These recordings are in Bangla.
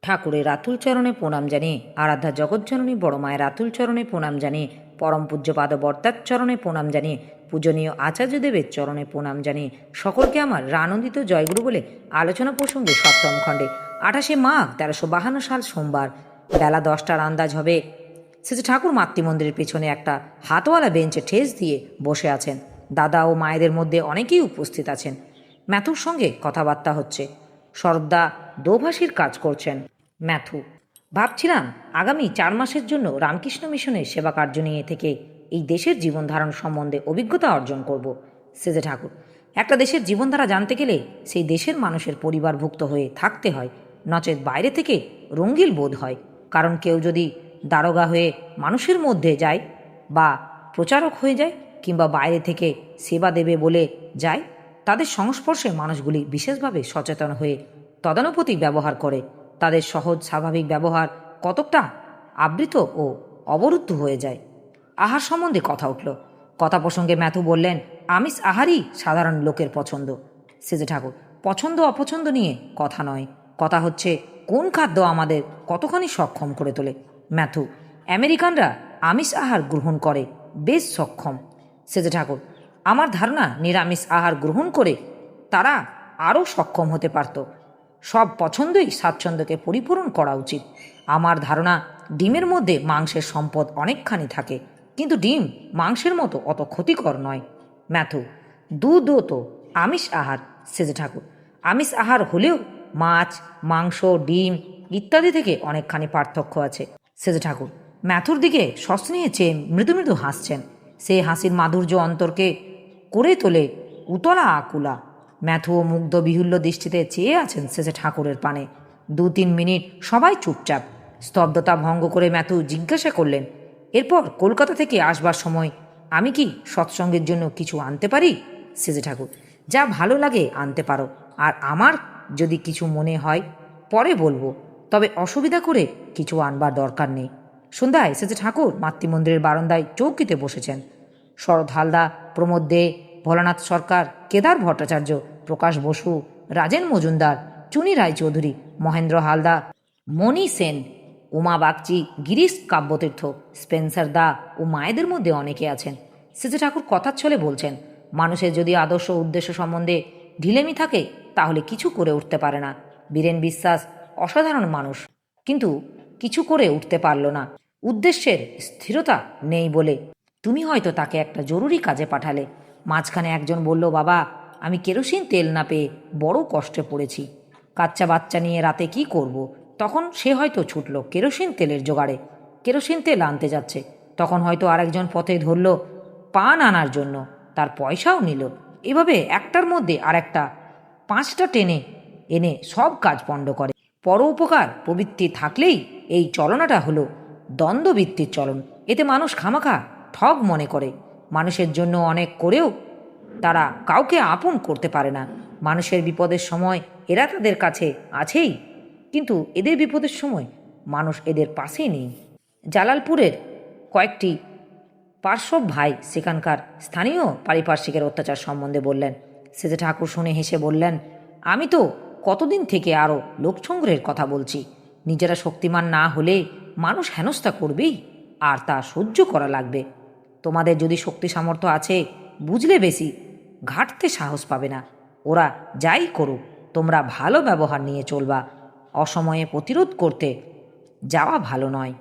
ঠাকুরের রাতুল চরণে প্রণাম জানিয়ে, আরাধ্যা জগজ্জননী বড় মায়ের রাতুল চরণে প্রণাম জানিয়ে, পরম পূজ্যপাদ বর্তার চরণে প্রণাম জানিয়ে, পূজনীয় আচার্যদেবের চরণে প্রণাম জানিয়ে সকলকে আমার রানন্দিত জয়গুরু বলে আলোচনা প্রসঙ্গে সপ্তম খণ্ডে 28শে মাঘ 1352 সাল সোমবার বেলা 10টার আন্দাজ হবে। শ্রী ঠাকুর মাতৃমন্দিরের পেছনে একটা হাতওয়ালা বেঞ্চে ঠেস দিয়ে বসে আছেন। দাদা ও মায়েদের মধ্যে অনেকেই উপস্থিত আছেন। ম্যাথুর সঙ্গে কথাবার্তা হচ্ছে। শরদ্দা দোভাষীর কাজ করছেন। ম্যাথু: ভাবছিলাম আগামী 4 মাসের জন্য রামকৃষ্ণ মিশনের সেবা কার্য নিয়ে থেকে এই দেশের জীবনধারণ সম্বন্ধে অভিজ্ঞতা অর্জন করব। সেজে ঠাকুর: একটা দেশের জীবনধারা জানতে গেলে সেই দেশের মানুষের পরিবারভুক্ত হয়ে থাকতে হয়, নচেত বাইরে থেকে রঙ্গিল বোধ হয়। কারণ কেউ যদি দারোগা হয়ে মানুষের মধ্যে যায়, বা প্রচারক হয়ে যায়, কিংবা বাইরে থেকে সেবা দেবে বলে যায়, তাদের সংস্পর্শে মানুষগুলি বিশেষভাবে সচেতন হয়ে তদানুপাতিক ব্যবহার করে। তাদের সহজ স্বাভাবিক ব্যবহার কতকটা আবৃত ও অবরুদ্ধ হয়ে যায়। আহার সম্বন্ধে কথা উঠল। কথা প্রসঙ্গে ম্যাথু বললেন, আমিষ আহারই সাধারণ লোকের পছন্দ। সেজে ঠাকুর: পছন্দ অপছন্দ নিয়ে কথা নয়, কথা হচ্ছে কোন খাদ্য আমাদের কতখানি সক্ষম করে তোলে। ম্যাথু: আমেরিকানরা আমিষ আহার গ্রহণ করে বেশ সক্ষম। সেজে ঠাকুর: আমার ধারণা নিরামিষ আহার গ্রহণ করে তারা আরও সক্ষম হতে পারত। সব পছন্দই স্বাচ্ছন্দ্যকে পরিপূরণ করা উচিত। আমার ধারণা ডিমের মধ্যে মাংসের সম্পদ অনেকখানি থাকে, কিন্তু ডিম মাংসের মতো অত ক্ষতিকর নয়। ম্যাথু: দুধও তো আমিষ আহার। সেজে ঠাকুর: আমিষ আহার হলেও মাছ, মাংস, ডিম ইত্যাদি থেকে অনেকখানি পার্থক্য আছে। সেজে ঠাকুর ম্যাথুর দিকে সস্নেহে চেয়ে মৃদু মৃদু হাসছেন। সেই হাসির মাধুর্য অন্তরকে করে তোলে উতলা আকুলা। ম্যাথুও মুগ্ধ বিহুল্য দৃষ্টিতে চেয়ে আছেন শেষে ঠাকুরের পানে। 2-3 মিনিট সবাই চুপচাপ। স্তব্ধতা ভঙ্গ করে ম্যাথু জিজ্ঞাসা করলেন, এরপর কলকাতা থেকে আসবার সময় আমি কি সৎসঙ্গের জন্য কিছু আনতে পারি? সেজে ঠাকুর: যা ভালো লাগে আনতে পারো, আর আমার যদি কিছু মনে হয় পরে বলবো, তবে অসুবিধা করে কিছু আনবার দরকার নেই। সন্ধ্যায় সেজে ঠাকুর মাতৃমন্দিরের বারান্দায় চৌকিতে বসেছেন। শরৎ হালদা, প্রমোদ দে, ভোলানাথ সরকার, কেদার ভট্টাচার্য, প্রকাশ বসু, রাজেন মজুমদার, চুনি রায়চৌধুরী, মহেন্দ্র হালদা, মণি সেন, উমা বাগচি, গিরিশ কাব্যতীর্থ, স্পেন্সার দা ও মায়েদের মধ্যে অনেকে আছেন। সেজে ঠাকুর কথার ছলে বলছেন, মানুষের যদি আদর্শ উদ্দেশ্য সম্বন্ধে ঢিলেমি থাকে তাহলে কিছু করে উঠতে পারে না। বীরেন বিশ্বাস অসাধারণ মানুষ, কিন্তু কিছু করে উঠতে পারল না। উদ্দেশ্যের স্থিরতা নেই বলে তুমি হয়তো তাকে একটা জরুরি কাজে পাঠালে। মাঝখানে একজন বলল, বাবা, আমি কেরোসিন তেল না পেয়ে বড় কষ্টে পড়েছি। কাচ্চা বাচ্চা নিয়ে রাতে কি করব। তখন সে হয়তো ছুটল কেরোসিন তেলের জোগাড়ে, কেরোসিন তেল আনতে যাচ্ছে। তখন হয়তো আরেকজন পথে ধরল পান আনার জন্য, তার পয়সাও নিল। এভাবে একটার মধ্যে আরেকটা 5টা টেনে এনে সব কাজ পণ্ড করে। পর উপকার প্রবৃত্তি থাকলেই এই চলনাটা হলো দ্বন্দ্ববৃত্তির চলন। এতে মানুষ খামাখা ঠগ মনে করে। মানুষের জন্য অনেক করেও তারা কাউকে আপন করতে পারে না। মানুষের বিপদের সময় এরা তাদের কাছে আছেই, কিন্তু এদের বিপদের সময় মানুষ এদের পাশে নেই। জালালপুরের কয়েকটি পার্শ্ব ভাই সেখানকার স্থানীয় পারিপার্শ্বিকের অত্যাচার সম্বন্ধে বললেন। সেজে ঠাকুর শুনে হেসে বললেন, আমি তো কতদিন থেকে আরও লোকসংগ্রহের কথা বলছি। নিজেরা শক্তিমান না হলে মানুষ হেনস্থা করবেই, আর তা সহ্য করা লাগবে। তোমাদের যদি শক্তি সামর্থ্য আছে, বুঝলে বেশি ঘাটতে সাহস পাবে না। ওরা যাই করুক, তোমরা ভালো ব্যবহার নিয়ে চলবা। অসময়ে প্রতিরোধ করতে যাওয়া ভালো নয়।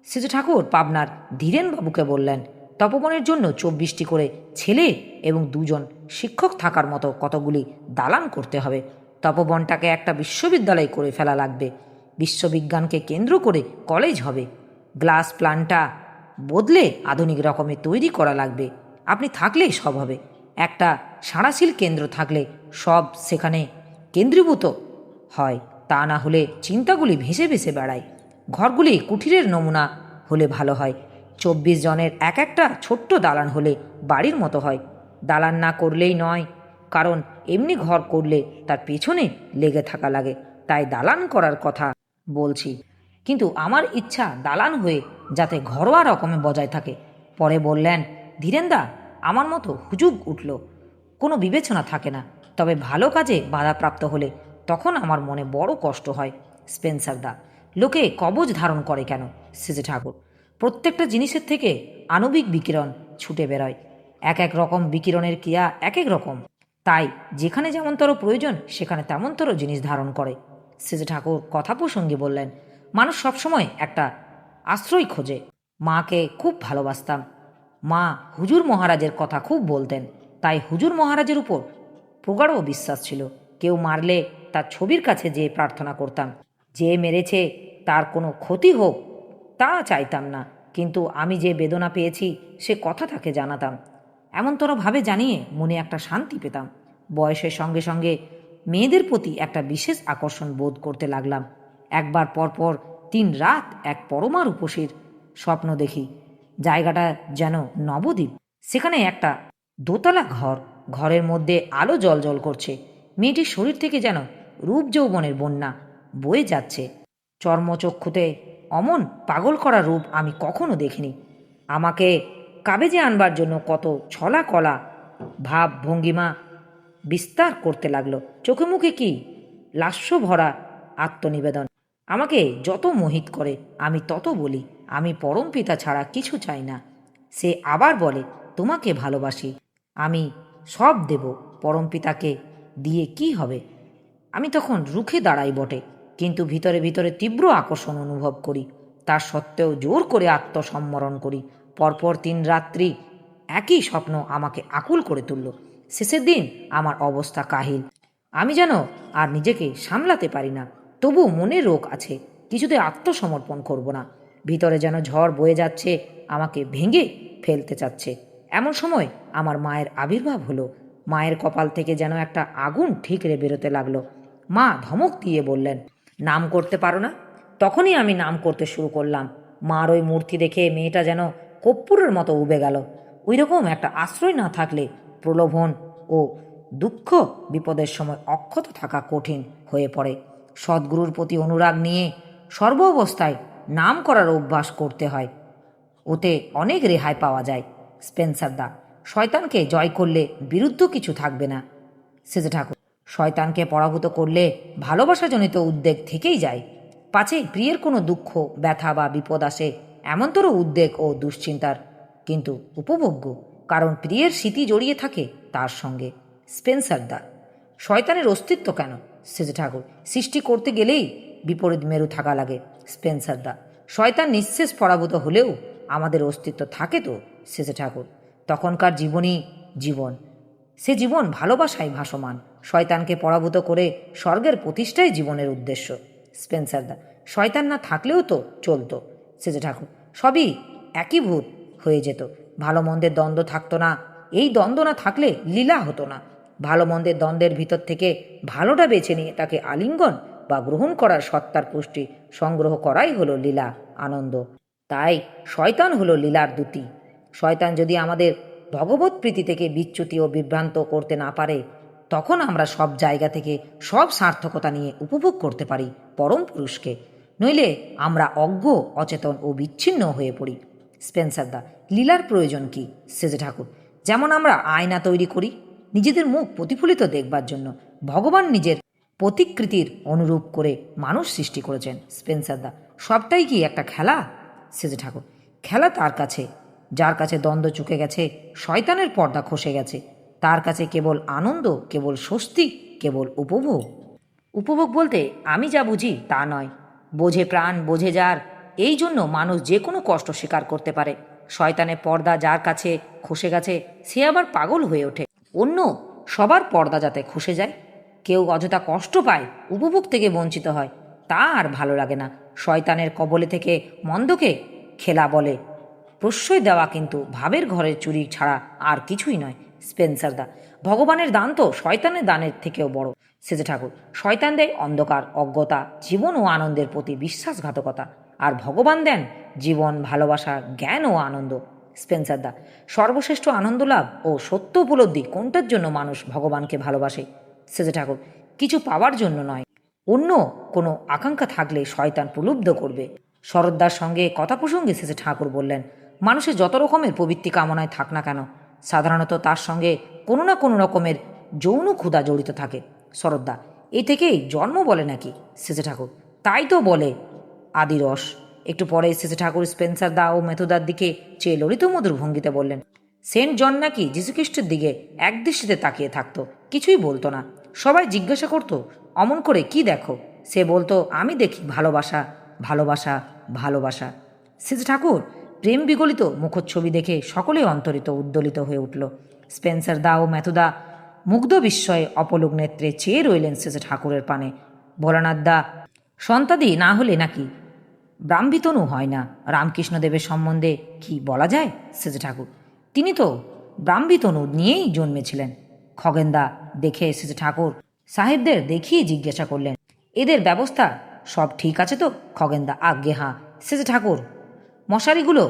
সেজে ঠাকুর পাবনার ধীরেনবাবুকে বললেন, তপবনের জন্য 24টি করে ছেলে এবং 2জন শিক্ষক থাকার মতো কতগুলি দালান করতে হবে। তপবনটাকে একটা বিশ্ববিদ্যালয় করে ফেলা লাগবে। বিশ্ববিজ্ঞানকে কেন্দ্র করে কলেজ হবে। গ্লাস প্ল্যান্টটা বদলে আধুনিক রকমের তৈরি করা লাগবে। আপনি থাকলেই সব হবে। একটা সাঁড়াশীল কেন্দ্র থাকলে সব সেখানে কেন্দ্রীভূত হয়, তা না হলে চিন্তাগুলি ভেসে ভেসে বেড়ায়। ঘরগুলি কুঠিরের নমুনা হলে ভালো হয়। 24 জনের এক একটা ছোট্ট দালান হলে বাড়ির মতো হয়। দালান না করলেই নয়, কারণ এমনি ঘর করলে তার পেছনে লেগে থাকা লাগে, তাই দালান করার কথা বলছি। কিন্তু আমার ইচ্ছা দালান হয়ে যাতে ঘরোয়া রকমে বজায় থাকে। পরে বললেন, ধীরেনদা, আমার মতো হুজুগ উঠল, কোনো বিবেচনা থাকে না, তবে ভালো কাজে বাধাপ্রাপ্ত হলে তখন আমার মনে বড় কষ্ট হয়। স্পেন্সার দা। লোকে কবচ ধারণ করে কেন? সেজে ঠাকুর। প্রত্যেকটা জিনিসের থেকে আণবিক বিকিরণ ছুটে বেরোয়। এক এক রকম বিকিরণের ক্রিয়া এক এক রকম, তাই যেখানে যেমনতর প্রয়োজন সেখানে তেমনতর জিনিস ধারণ করে। সেজে ঠাকুর কথা প্রসঙ্গে বললেন, মানুষ সবসময় একটা আশ্রয় খোঁজে। মাকে খুব ভালোবাসতাম। মা হুজুর মহারাজের কথা খুব বলতেন, তাই হুজুর মহারাজের উপর প্রগাঢ় বিশ্বাস ছিল। কেউ মারলে তার ছবির কাছে যেয়ে প্রার্থনা করতাম, যে মেরেছে তার কোনো ক্ষতি হোক তা চাইতাম না, কিন্তু আমি যে বেদনা পেয়েছি সে কথা তাকে জানাতাম। এমনতরভাবে জানিয়ে মনে একটা শান্তি পেতাম। বয়সের সঙ্গে সঙ্গে মেয়েদের প্রতি একটা বিশেষ আকর্ষণ বোধ করতে লাগলাম। একবার পরপর 3 রাত এক পরমা রূপসীর স্বপ্ন দেখি। জায়গাটা যেন নবদ্বীপ। সেখানে একটা দোতলা ঘর, ঘরের মধ্যে আলো জ্বলজ্বল করছে। মেয়েটির শরীর থেকে যেন রূপ যৌবনের বন্যা বয়ে যাচ্ছে। চর্মচক্ষুতে অমন পাগল করা রূপ আমি কখনো দেখিনি। আমাকে কাবেজে আনবার জন্য কত ছলা কলা ভাব ভঙ্গিমা বিস্তার করতে লাগলো। চোখে মুখে কি লাস্য ভরা আত্মনিবেদন। আমাকে যত মোহিত করে আমি তত বলি, আমি পরম পিতা ছাড়া কিছু চাই না। সে আবার বলে, তোমাকে ভালোবাসি, আমি সব দেব, পরম পিতাকে দিয়ে কি হবে? আমি তখন রুখে দাঁড়াই বটে, কিন্তু ভিতরে ভিতরে তীব্র আকর্ষণ অনুভব করি। তার সত্ত্বেও জোর করে আত্মসম্বরণ করি। পরপর 3 রাত্রি একই স্বপ্ন আমাকে আকুল করে তুলল। শেষের দিন আমার অবস্থা কাহিল। আমি যেন আর নিজেকে সামলাতে পারি না। তবু মনে রোগ আছে, কিছুতে আত্মসমর্পণ করব না। ভিতরে যেন ঝড় বয়ে যাচ্ছে, আমাকে ভেঙে ফেলতে চাচ্ছে। এমন সময় আমার মায়ের আবির্ভাব হলো। মায়ের কপাল থেকে যেন একটা আগুন ঠিকরে বেরোতে লাগলো। মা ধমক দিয়ে বললেন, নাম করতে পারো না? তখনই আমি নাম করতে শুরু করলাম। মার ওই মূর্তি দেখে মেয়েটা যেন কর্পূরের মতো উবে গেল। ওই রকম একটা আশ্রয় না থাকলে প্রলোভন ও দুঃখ বিপদের সময় অক্ষত থাকা কঠিন হয়ে পড়ে। সদ্গুরুর প্রতি অনুরাগ নিয়ে সর্ব অবস্থায় নাম করার অভ্যাস করতে হয়, ওতে অনেক রেহাই পাওয়া যায়। স্পেন্সার দা, শয়তানকে জয় করলে বিরুদ্ধ কিছু থাকবে না। সেজে ঠাকুর, শয়তানকে পরাভূত করলে ভালোবাসাজনিত উদ্বেগ থেকেই যায়। পাছে প্রিয়ের কোনো দুঃখ ব্যথা বা বিপদ আসে, এমনতর উদ্বেগ ও দুশ্চিন্তার কিন্তু উপভোগ্য, কারণ প্রিয়ের স্মৃতি জড়িয়ে থাকে তার সঙ্গে। স্পেন্সার দা, শয়তানের অস্তিত্ব কেন? সেজে ঠাকুর, সৃষ্টি করতে গেলেই বিপরীত মেরু থাকা লাগে। স্পেন্সার দা, শয়তান নিঃশেষ পরাভূত হলেও আমাদের অস্তিত্ব থাকে তো। সেজে ঠাকুর, তখনকার জীবনই জীবন, সে জীবন ভালোবাসায় ভাসমান। শয়তানকে পরাভূত করে স্বর্গের প্রতিষ্ঠাই জীবনের উদ্দেশ্য। স্পেন্সার দা, শয়তান না থাকলেও তো চলতো। সেজে ঠাকুর, সবই একই ভূত হয়ে যেত, ভালো মন্দের দ্বন্দ্ব থাকতো না। এই দ্বন্দ্ব না থাকলে লীলা হতো না। ভালো মন্দের দ্বন্দ্বের ভিতর থেকে ভালোটা বেছে নিয়ে তাকে আলিঙ্গন বা গ্রহণ করার সত্তার পুষ্টি সংগ্রহ করাই হলো লীলা, আনন্দ। তাই শয়তান হলো লীলার দূতি। শয়তান যদি আমাদের ভগবত প্রীতি থেকে বিচ্যুতি ও বিভ্রান্ত করতে না পারে, তখন আমরা সব জায়গা থেকে সব সার্থকতা নিয়ে উপভোগ করতে পারি পরম পুরুষকে। নইলে আমরা অজ্ঞ, অচেতন ও বিচ্ছিন্ন হয়ে পড়ি। স্পেন্সার দা, লীলার প্রয়োজন কি? সেজে ঠাকুর, যেমন আমরা আয়না তৈরি করি নিজেদের মুখ প্রতিফলিত দেখবার জন্য, ভগবান নিজের প্রতিকৃতির অনুরূপ করে মানুষ সৃষ্টি করেছেন। স্পেন্সার দা, সবটাই কি একটা খেলা? সেজে ঠাকুর, খেলা তার কাছে যার কাছে দ্বন্দ্ব চুকে গেছে, শয়তানের পর্দা খসে গেছে। তার কাছে কেবল আনন্দ, কেবল স্বস্তি, কেবল উপভোগ। উপভোগ বলতে আমি যা বুঝি তা নয়। বোঝে প্রাণ, বোঝে যার, এই জন্য মানুষ যে কোনো কষ্ট স্বীকার করতে পারে। শয়তানের পর্দা যার কাছে খসে গেছে, সে আবার পাগল হয়ে ওঠে অন্য সবার পর্দা যাতে খসে যায়। কেউ অযথা কষ্ট পায়, উপভোগ থেকে বঞ্চিত হয়, তা আর ভালো লাগে না। শয়তানের কবলে থেকে মন্দকে খেলা বলে প্রশ্রয় দেওয়া কিন্তু ভাবের ঘরের চুরি ছাড়া আর কিছুই নয়। স্পেন্সার দা, ভগবানের দান তো শয়তানের দানের থেকেও বড়। সেজে ঠাকুর, শয়তান দেয় অন্ধকার, অজ্ঞতা, জীবন ও আনন্দের প্রতি বিশ্বাসঘাতকতা, আর ভগবান দেন জীবন, ভালোবাসা, জ্ঞান ও আনন্দ। স্পেন্সার দা, সর্বশ্রেষ্ঠ আনন্দ লাভ ও সত্য উপলব্ধি কোনটার জন্য মানুষ ভগবানকে ভালোবাসে? সেজে ঠাকুর, কিছু পাওয়ার জন্য নয়, অন্য কোনো আকাঙ্ক্ষা থাকলে শয়তান প্রলুব্ধ করবে। শরৎদার সঙ্গে কথা প্রসঙ্গে শেষে ঠাকুর বললেন, মানুষের যত রকমের প্রবৃত্তি কামনায় থাক না কেন, সাধারণত তার সঙ্গে কোনো না কোনো রকমের যৌন ক্ষুধা জড়িত থাকে। শরৎদা, এই থেকেই জন্ম বলে নাকি? শেষে ঠাকুর, তাই তো বলে আদিরস। একটু পরে শেষে ঠাকুর স্পেন্সার দা ও মেথোদার দিকে চেয়ে ললিত মধুর ভঙ্গিতে বললেন, সেন্ট জন নাকি যীশুখ্রিস্টের দিকে একদৃষ্টিতে তাকিয়ে থাকতো, কিছুই বলতো না। সবাই জিজ্ঞাসা করতো, অমন করে কি দেখো? সে বলতো, আমি দেখি ভালোবাসা, ভালোবাসা, ভালোবাসা। শেষে ঠাকুর প্রেম বিগলিত মুখচ্ছবি দেখে সকলেই অন্তরিত উদ্দোলিত হয়ে উঠল। স্পেন্সার দা ও মেথোদা মুগ্ধ বিস্ময়ে অপলোক নেত্রে চেয়ে রইলেন শেষে ঠাকুরের পানে। ভোলানাথ দা, সন্তাদি না হলে নাকি ব্রাহ্মীতনু হয় না? রামকৃষ্ণদেবের সম্বন্ধে কি বলা যায় শেষে ঠাকুর? তিনি তো ব্রাহ্মীতনু নিয়েই জন্মেছিলেন। খগেনদা দেখে শেষে ঠাকুর সাহেবদের দেখিয়ে জিজ্ঞাসা করলেন, এদের ব্যবস্থা সব ঠিক আছে তো? খগেনদা, আজ্ঞে হাঁ। শেষে ঠাকুর, মশারিগুলো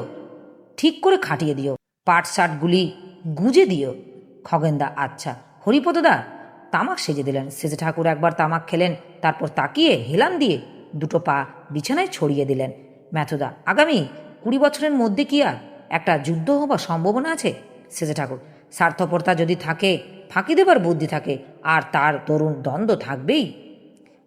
ঠিক করে খাটিয়ে দিও, পাট শার্টগুলি গুঁজে দিও। খগেনদা, আচ্ছা। হরিপদদা তামাক সেজে দিলেন। শেষে ঠাকুর একবার তামাক খেলেন, তারপর তাকিয়ে হেলান দিয়ে দুটো পা বিছানায় ছড়িয়ে দিলেন। ম্যাথোদা, আগামী 20 বছরের মধ্যে কি আর একটা যুদ্ধ হবার সম্ভাবনা আছে? শেষে ঠাকুর, স্বার্থপরতা যদি থাকে, ফাঁকি দেবার বুদ্ধি থাকে, আর তার তরুণ দ্বন্দ্ব থাকবেই।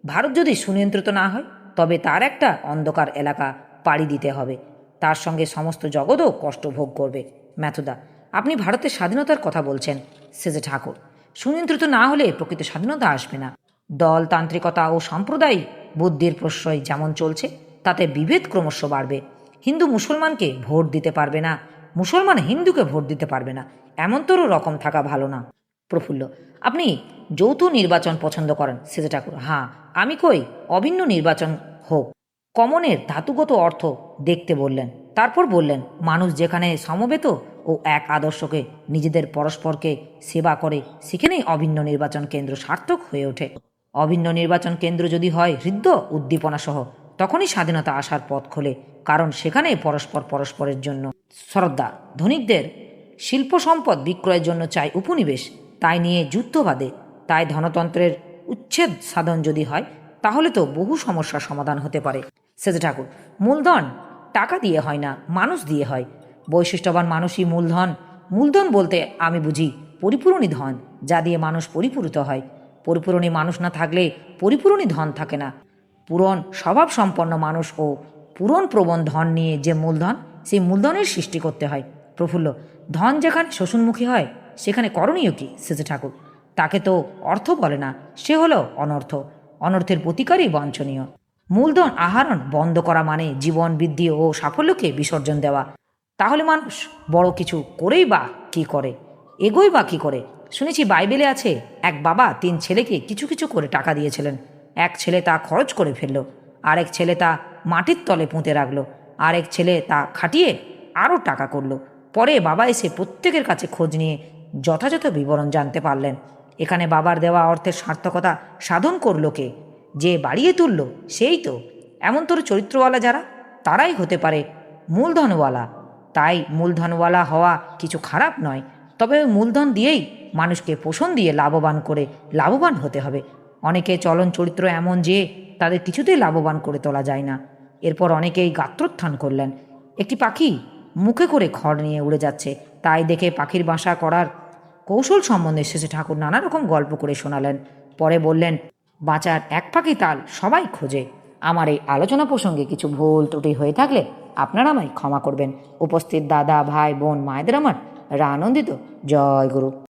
ভারত যদি সুনিয়ন্ত্রিত না হয়, তবে তার একটা অন্ধকার এলাকা পাড়ি দিতে হবে। তার সঙ্গে সমস্ত জগৎও কষ্ট ভোগ করবে। ম্যাথোদা, আপনি ভারতের স্বাধীনতার কথা বলছেন। শেষে ঠাকুর, সুনিয়ন্ত্রিত না হলে প্রকৃত স্বাধীনতা আসবে না। দলতান্ত্রিকতা ও সাম্প্রদায়িক বুদ্ধির প্রশ্রয় যেমন চলছে, তাতে বিভেদ ক্রমশ বাড়বে। হিন্দু মুসলমানকে ভোট দিতে পারবে না, মুসলমান হিন্দুকে ভোট দিতে পারবে না, এমনতরও রকম থাকা ভালো না। প্রফুল্ল, আপনি যৌথ নির্বাচন পছন্দ করেন? শেষে ঠাকুর, হ্যাঁ, আমি কই অভিন্ন নির্বাচন হোক। কমনের ধাতুগত অর্থ দেখতে বললেন। তারপর বললেন, মানুষ যেখানে সমবেত ও এক আদর্শকে নিজেদের পরস্পরকে সেবা করে, সেখানেই অভিন্ন নির্বাচন কেন্দ্র সার্থক হয়ে ওঠে। অভিন্ন নির্বাচন কেন্দ্র যদি হয় হৃদ্য উদ্দীপনা সহ, তখনই স্বাধীনতা আসার পথ খোলে, কারণ সেখানে পরস্পর পরস্পরের জন্য শ্রদ্ধা। ধনিকদের শিল্প সম্পদ বিক্রয়ের জন্য চাই উপনিবেশ, তাই নিয়ে যুদ্ধ বাদে। তাই ধনতন্ত্রের উচ্ছেদ সাধন যদি হয়, তাহলে তো বহু সমস্যার সমাধান হতে পারে। শেষে ঠাকুর, মূলধন টাকা দিয়ে হয় না, মানুষ দিয়ে হয়। বৈশিষ্ট্যবান মানুষই মূলধন। মূলধন বলতে আমি বুঝি পরিপূরণী ধন, যা দিয়ে মানুষ পরিপূরিত হয়। পরিপূরণী মানুষ না থাকলে পরিপূরণী ধন থাকে না। পূরণ স্বভাব সম্পন্ন মানুষ ও পূরণ প্রবণ ধন নিয়ে যে মূলধন, সেই মূলধনের সৃষ্টি করতে হয়। প্রফুল্ল, ধন যেখানে শোষণমুখী হয়, সেখানে করণীয় কি? শেষে ঠাকুর, তাকে তো অর্থ বলে না, সে হলো অনর্থ। অনর্থের প্রতিকারই বাঞ্ছনীয়। মূলধন আহরণ বন্ধ করা মানে জীবন বৃদ্ধি ও সাফল্যকে বিসর্জন দেওয়া। তাহলে মানুষ বড় কিছু করেই বা কি করে, এগোই বা কি করে? শুনেছি বাইবেলে আছে, এক বাবা 3 ছেলেকে কিছু কিছু করে টাকা দিয়েছিলেন। এক ছেলে তা খরচ করে ফেলল, আরেক ছেলে তা মাটির তলে পুঁতে রাখলো, আরেক ছেলে তা খাটিয়ে আরও টাকা করলো। পরে বাবা এসে প্রত্যেকের কাছে খোঁজ নিয়ে যথাযথ বিবরণ জানতে পারলেন। এখানে বাবার দেওয়া অর্থের সার্থকতা সাধন করলো কে? যে বাড়িয়ে তুলল সেই তো। এমন তোর চরিত্রওয়ালা যারা, তারাই হতে পারে মূলধনওয়ালা। তাই মূলধনওয়ালা হওয়া কিছু খারাপ নয়, তবে ওই মূলধন দিয়েই মানুষকে পোষণ দিয়ে লাভবান করে লাভবান হতে হবে। অনেকে চলন চরিত্র এমন যে তাদের কিছুতেই লাভবান করে তোলা যায় না। এরপর অনেকেই গাত্রোত্থান করলেন। একটি পাখি মুখে করে খড় নিয়ে উড়ে যাচ্ছে, তাই দেখে পাখির বাসা করার কৌশল সম্বন্ধে শেষে ঠাকুর নানা রকম গল্প করে শোনালেন। পরে বললেন, বাঁচার এক পাখি তাল সবাই খোঁজে। আমার এই আলোচনা প্রসঙ্গে কিছু ভুল ত্রুটি হয়ে থাকলে আপনারা আমায় ক্ষমা করবেন। উপস্থিত দাদা, ভাই, বোন, মায়েদের আমার আনন্দিত জয় গুরু।